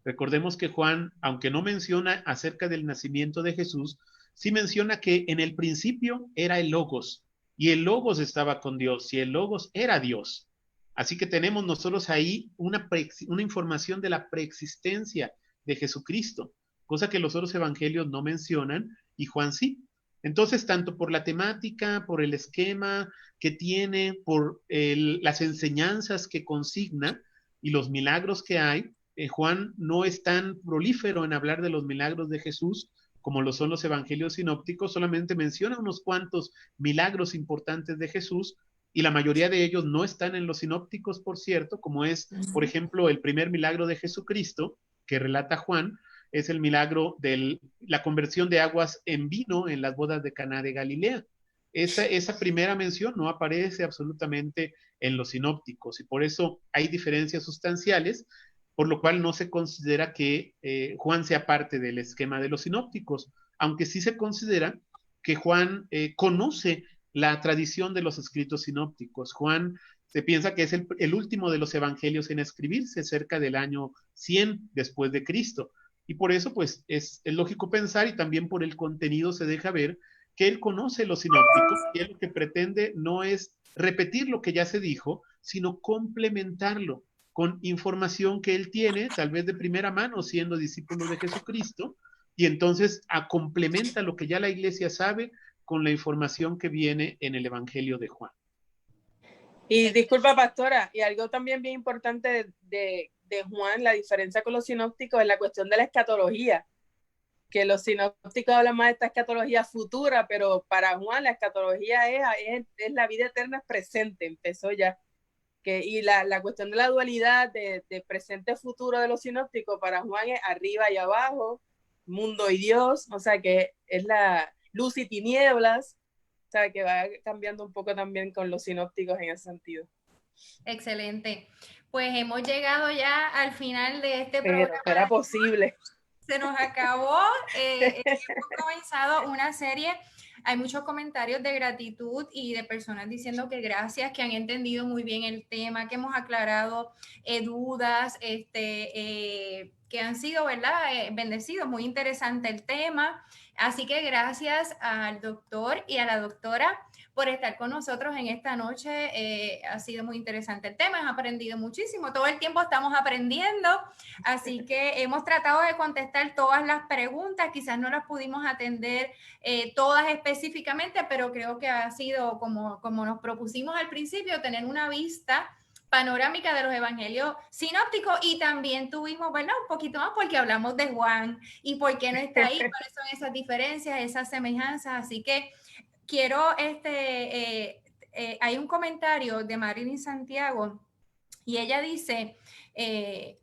Recordemos que Juan, aunque no menciona acerca del nacimiento de Jesús, sí menciona que en el principio era el Logos, y el Logos estaba con Dios, y el Logos era Dios. Así que tenemos nosotros ahí una información de la preexistencia de Jesucristo, cosa que los otros evangelios no mencionan, y Juan sí. Entonces, tanto por la temática, por el esquema que tiene, por las enseñanzas que consigna y los milagros que hay, Juan no es tan prolífero en hablar de los milagros de Jesús como lo son los evangelios sinópticos, solamente menciona unos cuantos milagros importantes de Jesús y la mayoría de ellos no están en los sinópticos, por cierto, como es, por ejemplo, el primer milagro de Jesucristo que relata Juan, es el milagro de la conversión de aguas en vino en las bodas de Caná de Galilea. Esa primera mención no aparece absolutamente en los sinópticos y por eso hay diferencias sustanciales, por lo cual no se considera que Juan sea parte del esquema de los sinópticos, aunque sí se considera que Juan conoce la tradición de los escritos sinópticos. Juan se piensa que es el último de los evangelios en escribirse, cerca del año 100 después de Cristo. Y por eso, pues, es lógico pensar, y también por el contenido se deja ver, que él conoce los sinópticos y él lo que pretende no es repetir lo que ya se dijo, sino complementarlo con información que él tiene, tal vez de primera mano, siendo discípulo de Jesucristo, y entonces complementa lo que ya la iglesia sabe con la información que viene en el Evangelio de Juan. Y disculpa, pastora, y algo también bien importante de Juan, la diferencia con los sinópticos es la cuestión de la escatología, que los sinópticos hablan más de esta escatología futura, pero para Juan la escatología es la vida eterna presente, empezó ya. Y la cuestión de la dualidad de presente futuro de los sinópticos para Juan es arriba y abajo, mundo y Dios, o sea que es la luz y tinieblas, o sea que va cambiando un poco también con los sinópticos en ese sentido. Excelente. Pues hemos llegado ya al final de este programa. Era posible. Se nos acabó. Hemos comenzado una serie. Hay muchos comentarios de gratitud y de personas diciendo que gracias, que han entendido muy bien el tema, que hemos aclarado dudas, que han sido, ¿verdad? Bendecidos. Muy interesante el tema. Así que gracias al doctor y a la doctora por estar con nosotros en esta noche. Ha sido muy interesante el tema, hemos aprendido muchísimo, todo el tiempo estamos aprendiendo, así que hemos tratado de contestar todas las preguntas, quizás no las pudimos atender todas específicamente, pero creo que ha sido como nos propusimos al principio, tener una vista panorámica de los evangelios sinópticos y también tuvimos, ¿verdad? Un poquito más porque hablamos de Juan y por qué no está ahí, cuáles son esas diferencias, esas semejanzas, así que quiero, hay un comentario de Marilyn Santiago y ella dice,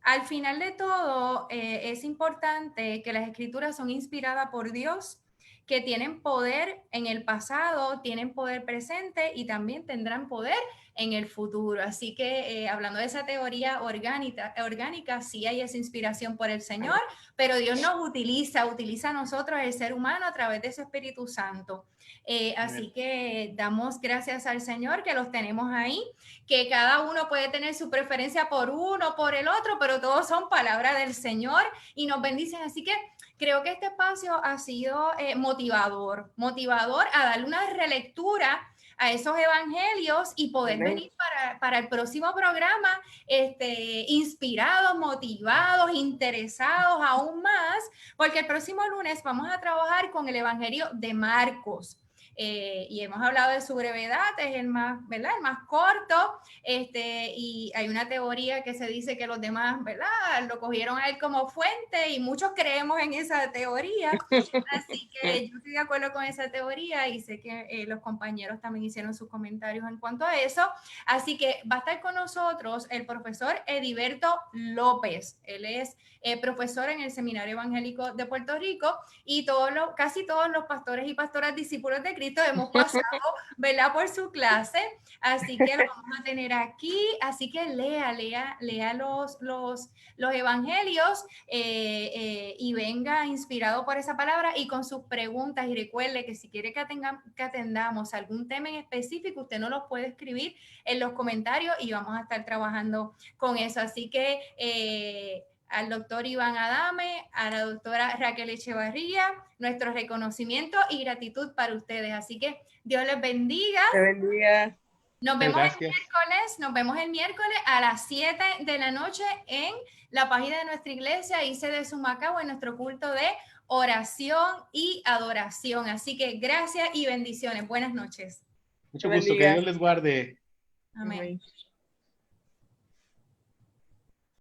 al final de todo, es importante que las escrituras son inspiradas por Dios, que tienen poder en el pasado, tienen poder presente y también tendrán poder en el futuro. Así que hablando de esa teoría orgánica, sí hay esa inspiración por el Señor, pero Dios nos utiliza a nosotros, el ser humano, a través de su Espíritu Santo. Así que damos gracias al Señor que los tenemos ahí, que cada uno puede tener su preferencia por uno, por el otro, pero todos son palabras del Señor y nos bendicen. Así que creo que este espacio ha sido motivador a darle una relectura a esos evangelios y poder venir para el próximo programa inspirados, motivados, interesados aún más, porque el próximo lunes vamos a trabajar con el evangelio de Marcos. Y hemos hablado de su brevedad, es el más, ¿verdad? El más corto, y hay una teoría que se dice que los demás, ¿verdad? Lo cogieron a él como fuente y muchos creemos en esa teoría, así que yo estoy de acuerdo con esa teoría y sé que los compañeros también hicieron sus comentarios en cuanto a eso, así que va a estar con nosotros el profesor Ediberto López, él es profesor en el Seminario Evangélico de Puerto Rico y casi todos los pastores y pastoras discípulos de Cristo hemos pasado, ¿verdad? Por su clase, así que lo vamos a tener aquí, así que lea los evangelios y venga inspirado por esa palabra y con sus preguntas, y recuerde que si quiere que atendamos algún tema en específico, usted nos lo puede escribir en los comentarios y vamos a estar trabajando con eso, así que al doctor Iván Adame, a la doctora Raquel Echevarría, nuestro reconocimiento y gratitud para ustedes. Así que Dios les bendiga. Te bendiga. Nos vemos el miércoles a las 7 de la noche en la página de nuestra iglesia, ICE de Sumacao, en nuestro culto de oración y adoración. Así que gracias y bendiciones. Buenas noches. Mucho gusto, que Dios les guarde. Amén.